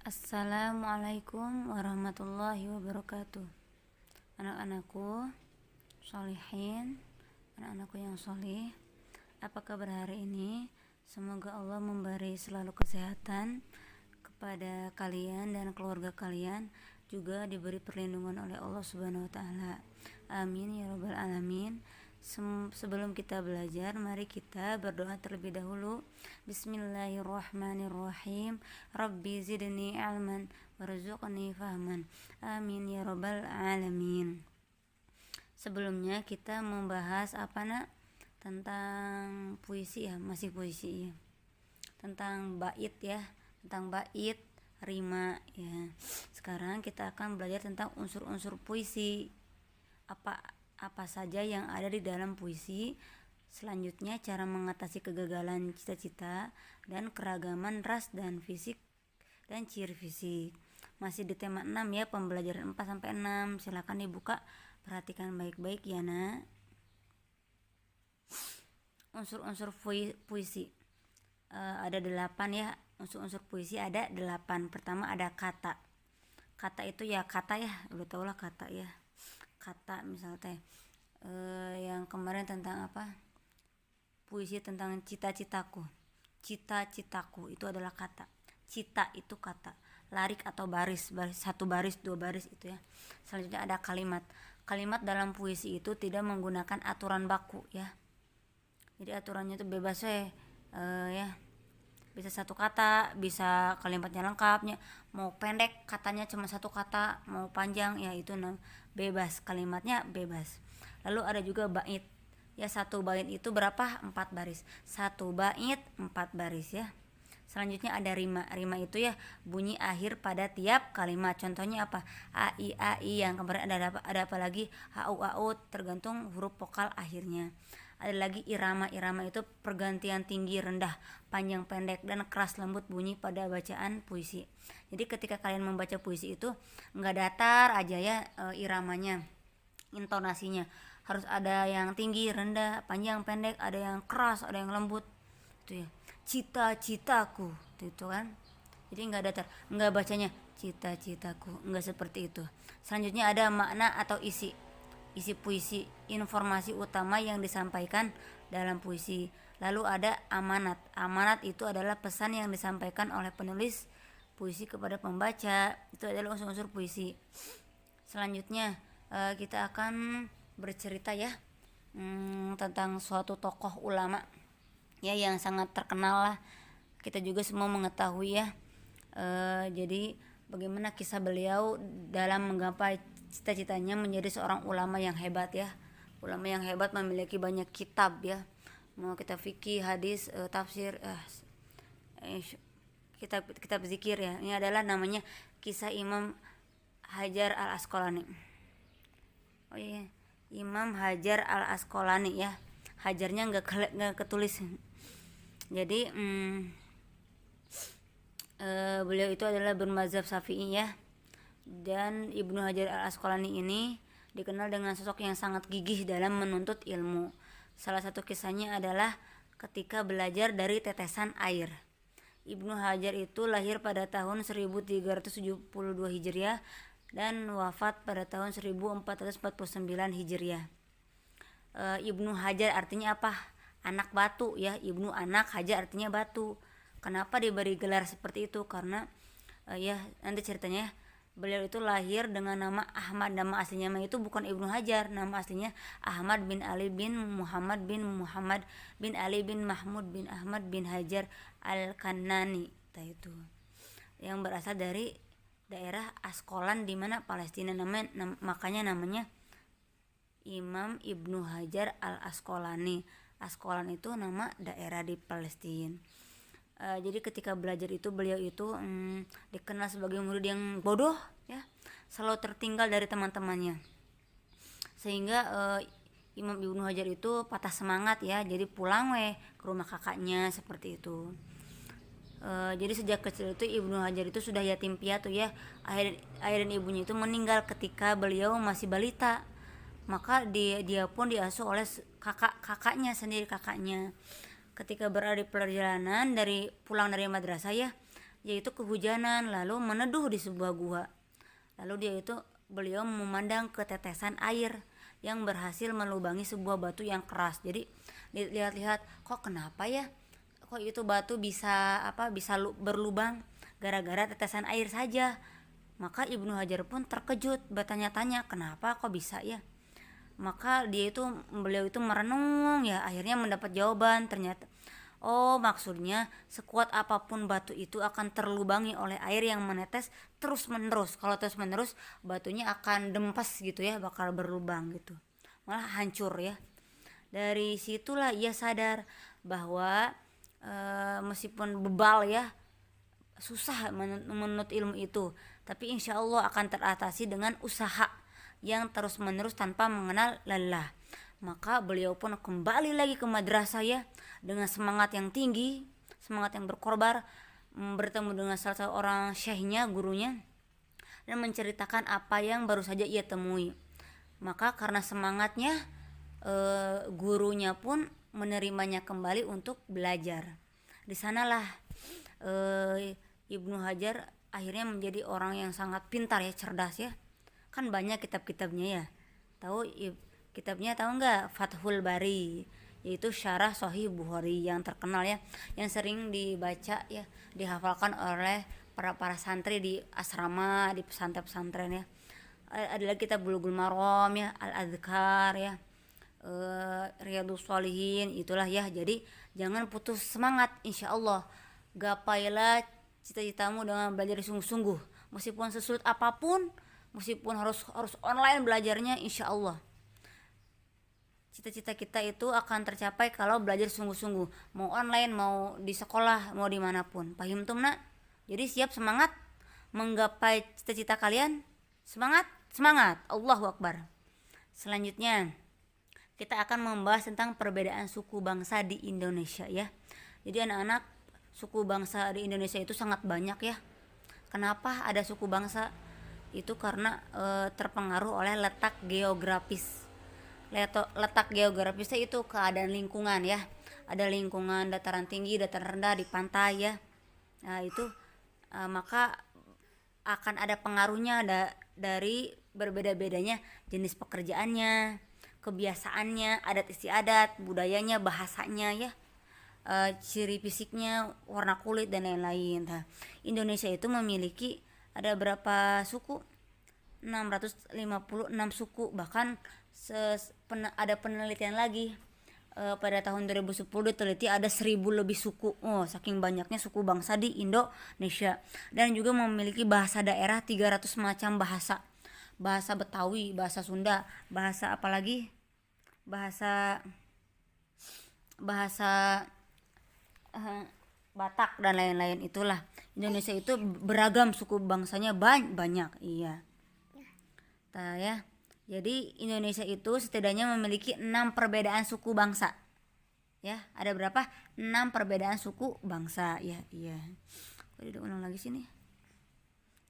Assalamualaikum warahmatullahi wabarakatuh. Anak-anakku sholihin, anak-anakku yang sholih, apa kabar hari ini? Semoga Allah memberi selalu kesehatan kepada kalian dan keluarga kalian, juga diberi perlindungan oleh Allah Subhanahu wa taala. Amin ya rabbal alamin. Sebelum kita belajar, mari kita berdoa terlebih dahulu. Bismillahirrahmanirrahim. Rabbi zidni ilman warzuqni fahman. Amin ya rabbal alamin. Sebelumnya kita membahas tentang puisi ya, masih puisi ya. Tentang bait ya, tentang bait, rima ya. Sekarang kita akan belajar tentang unsur-unsur puisi. Apa saja yang ada di dalam puisi. Selanjutnya cara mengatasi kegagalan cita-cita dan keragaman ras dan fisik dan ciri fisik. Masih di tema 6 ya, pembelajaran 4 sampai 6. Silakan dibuka, perhatikan baik-baik ya, Nak. Unsur-unsur puisi. Ada 8 ya. Unsur-unsur puisi ada 8. Pertama ada kata. Kata itu ya kata ya, udah tau lah kata ya. Kata misalnya yang kemarin tentang puisi tentang cita-citaku. Cita-citaku itu adalah kata. Cita itu kata. Larik atau baris, satu baris, dua baris itu ya. Selanjutnya ada kalimat. Kalimat dalam puisi itu tidak menggunakan aturan baku ya. Jadi aturannya itu bebas ya. Bisa satu kata, bisa kalimatnya lengkapnya, mau pendek katanya cuma satu kata, mau panjang ya itu bebas, kalimatnya bebas. Lalu ada juga bait ya, satu bait itu berapa? 4 baris. Satu bait 4 baris ya. Selanjutnya ada rima. Rima itu ya bunyi akhir pada tiap kalimat. Contohnya apa? A I, yang kemarin ada apa lagi? Au, tergantung huruf vokal akhirnya. Ada lagi irama. Irama itu pergantian tinggi rendah, panjang pendek, dan keras lembut bunyi pada bacaan puisi. Jadi ketika kalian membaca puisi itu nggak datar aja ya iramanya, intonasinya harus ada yang tinggi rendah, panjang pendek, ada yang keras, ada yang lembut itu ya. Cita-citaku itu kan, jadi nggak datar, nggak bacanya cita-citaku, nggak seperti itu. Selanjutnya ada makna atau isi puisi, informasi utama yang disampaikan dalam puisi. Lalu ada amanat. Amanat itu adalah pesan yang disampaikan oleh penulis puisi kepada pembaca. Itu adalah unsur-unsur puisi. Selanjutnya kita akan bercerita ya tentang suatu tokoh ulama ya yang sangat terkenal lah. Kita juga semua mengetahui ya. Jadi bagaimana kisah beliau dalam menggapai cita-citanya menjadi seorang ulama yang hebat ya. Ulama yang hebat memiliki banyak kitab ya. Mau kita fikih, hadis, tafsir, kitab zikir ya. Ini adalah namanya kisah Imam Hajar Al Asqalani. Oh iya, Imam Hajar Al Asqalani ya. Hajarnya nggak ketulis. Jadi beliau itu adalah bermazhab Syafi'i ya. Dan Ibnu Hajar Al Asqalani ini dikenal dengan sosok yang sangat gigih dalam menuntut ilmu. Salah satu kisahnya adalah ketika belajar dari tetesan air. Ibnu Hajar itu lahir pada tahun 1372 Hijriah dan wafat pada tahun 1449 Hijriah. Ibnu Hajar artinya apa? Anak batu ya. Ibnu anak, Hajar artinya batu. Kenapa diberi gelar seperti itu? Karena ya nanti ceritanya ya. Beliau itu lahir dengan nama Ahmad. Nama aslinya itu bukan Ibnu Hajar. Nama aslinya Ahmad bin Ali bin Muhammad bin Ali bin Mahmud bin Ahmad bin Hajar Al-Kanani. Itu yang berasal dari daerah Asqalan di mana Palestina. Makanya namanya Imam Ibnu Hajar Al Asqalani. Asqalan itu nama daerah di Palestina. Jadi ketika belajar itu beliau itu dikenal sebagai murid yang bodoh ya, selalu tertinggal dari teman-temannya, sehingga Imam Ibnu Hajar itu patah semangat ya, jadi pulang ke rumah kakaknya seperti itu. Jadi sejak kecil itu Ibnu Hajar itu sudah yatim piatu ya. Ayah dan ibunya itu meninggal ketika beliau masih balita, maka dia pun diasuh oleh kakaknya sendiri. Ketika berada di perjalanan pulang dari madrasah ya, yaitu kehujanan lalu meneduh di sebuah gua. Lalu beliau memandang ke tetesan air yang berhasil melubangi sebuah batu yang keras. Jadi lihat-lihat, kok kenapa ya? Kok itu batu bisa berlubang gara-gara tetesan air saja. Maka Ibnu Hajar pun terkejut, bertanya-tanya, kenapa kok bisa ya? Maka beliau itu merenung ya, akhirnya mendapat jawaban. Ternyata maksudnya sekuat apapun batu itu akan terlubangi oleh air yang menetes terus menerus. Kalau terus menerus batunya akan dempes gitu ya, bakal berlubang gitu, malah hancur ya. Dari situlah ia sadar bahwa meskipun bebal ya, susah menurut ilmu itu, tapi insya Allah akan teratasi dengan usaha yang terus menerus tanpa mengenal lelah. Maka beliau pun kembali lagi ke madrasah ya, dengan semangat yang tinggi, semangat yang berkorbar, bertemu dengan salah satu orang syekhnya, gurunya, dan menceritakan apa yang baru saja ia temui. Maka karena semangatnya, gurunya pun menerimanya kembali untuk belajar. Di sanalah Ibnu Hajar akhirnya menjadi orang yang sangat pintar ya, cerdas ya. Kan banyak kitab-kitabnya ya. Kitabnya tahu nggak? Fathul Bari, yaitu syarah Sahih Bukhari yang terkenal ya, yang sering dibaca ya, dihafalkan oleh para santri di asrama, di pesantren-pesantren ya. Ada lagi kitab Bulughul Maram ya, Al-Adzkar ya, Riyadhus Shalihin, itulah ya. Jadi jangan putus semangat, insya Allah gapailah cita-citamu dengan belajar sungguh-sungguh, meskipun sesulit apapun, meskipun harus online belajarnya, insya Allah cita-cita kita itu akan tercapai kalau belajar sungguh-sungguh, mau online, mau di sekolah, mau dimanapun. Paham tuh nak? Jadi siap semangat menggapai cita-cita kalian, semangat, Allahu Akbar. Selanjutnya kita akan membahas tentang perbedaan suku bangsa di Indonesia ya. Jadi anak-anak, suku bangsa di Indonesia itu sangat banyak ya. Kenapa ada suku bangsa? Itu karena terpengaruh oleh letak geografis. Letak geografisnya itu keadaan lingkungan ya. Ada lingkungan dataran tinggi, dataran rendah, di pantai ya. Nah itu maka akan ada pengaruhnya dari berbeda-bedanya jenis pekerjaannya, kebiasaannya, adat istiadat, budayanya, bahasanya ya, ciri fisiknya, warna kulit dan lain-lain. Nah, Indonesia itu memiliki ada berapa suku? 656 suku. Bahkan ada penelitian lagi, pada tahun 2010 diteliti ada 1000 lebih suku. Saking banyaknya suku bangsa di Indonesia. Dan juga memiliki bahasa daerah 300 macam bahasa. Bahasa Betawi, bahasa Sunda, bahasa apalagi? Bahasa Batak dan lain-lain. Itulah Indonesia itu beragam suku bangsanya, banyak iya. Nah ya, jadi Indonesia itu setidaknya memiliki 6 perbedaan suku bangsa ya. Ada berapa? 6 perbedaan suku bangsa ya. Iya, udah ulang lagi sini.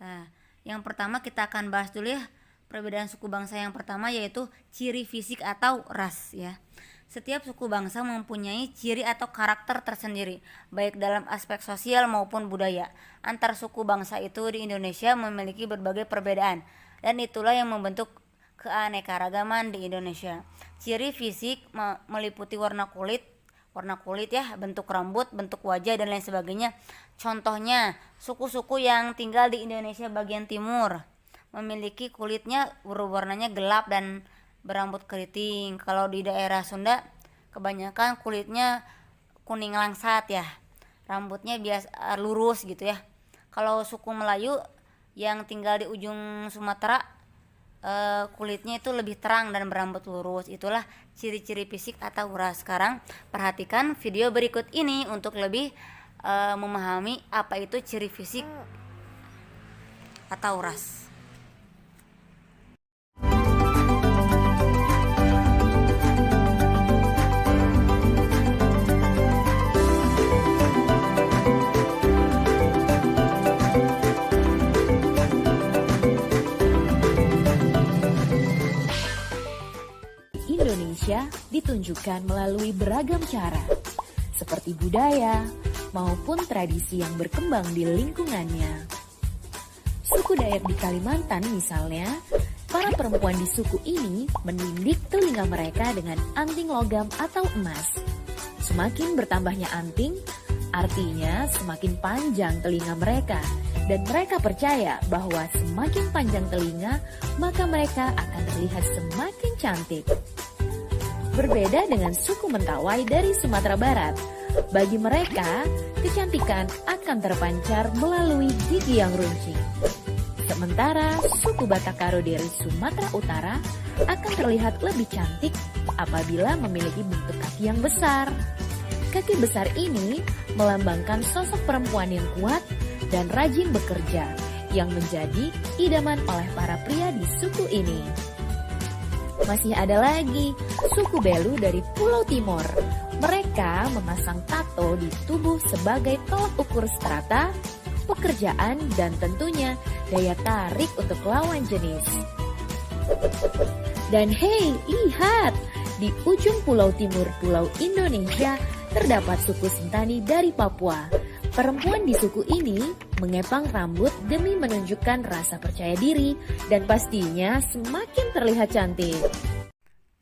Nah, yang pertama kita akan bahas dulu ya, perbedaan suku bangsa yang pertama yaitu ciri fisik atau ras ya. Setiap suku bangsa mempunyai ciri atau karakter tersendiri, baik dalam aspek sosial maupun budaya. Antar suku bangsa itu di Indonesia memiliki berbagai perbedaan, dan itulah yang membentuk keanekaragaman di Indonesia. Ciri fisik meliputi warna kulit ya, bentuk rambut, bentuk wajah dan lain sebagainya. Contohnya, suku-suku yang tinggal di Indonesia bagian timur memiliki kulitnya warnanya gelap dan berambut keriting. Kalau di daerah Sunda kebanyakan kulitnya kuning langsat ya, rambutnya biasa lurus gitu ya. Kalau suku Melayu yang tinggal di ujung Sumatera, kulitnya itu lebih terang dan berambut lurus. Itulah ciri-ciri fisik atau ras. Sekarang perhatikan video berikut ini untuk lebih memahami apa itu ciri fisik atau ras. Indonesia ditunjukkan melalui beragam cara, seperti budaya, maupun tradisi yang berkembang di lingkungannya. Suku Dayak di Kalimantan misalnya, para perempuan di suku ini menindik telinga mereka dengan anting logam atau emas. Semakin bertambahnya anting, artinya semakin panjang telinga mereka, dan mereka percaya bahwa semakin panjang telinga, maka mereka akan terlihat semakin cantik. Berbeda dengan suku Mentawai dari Sumatera Barat, bagi mereka, kecantikan akan terpancar melalui gigi yang runcing. Sementara suku Batak Karo dari Sumatera Utara akan terlihat lebih cantik apabila memiliki bentuk kaki yang besar. Kaki besar ini melambangkan sosok perempuan yang kuat dan rajin bekerja yang menjadi idaman oleh para pria di suku ini. Masih ada lagi suku Belu dari Pulau Timor. Mereka memasang tato di tubuh sebagai tolak ukur strata, pekerjaan, dan tentunya daya tarik untuk lawan jenis. Dan hey, lihat! Di ujung pulau timur pulau Indonesia terdapat suku Sentani dari Papua. Perempuan di suku ini mengepang rambut demi menunjukkan rasa percaya diri dan pastinya semakin terlihat cantik.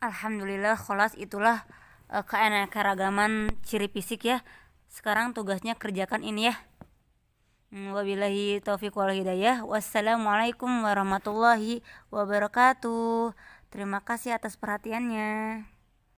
Alhamdulillah, kholas itulah keanekaragaman ciri fisik ya. Sekarang tugasnya kerjakan ini ya. Wabillahi taufiq wal hidayah. Wassalamualaikum warahmatullahi wabarakatuh. Terima kasih atas perhatiannya.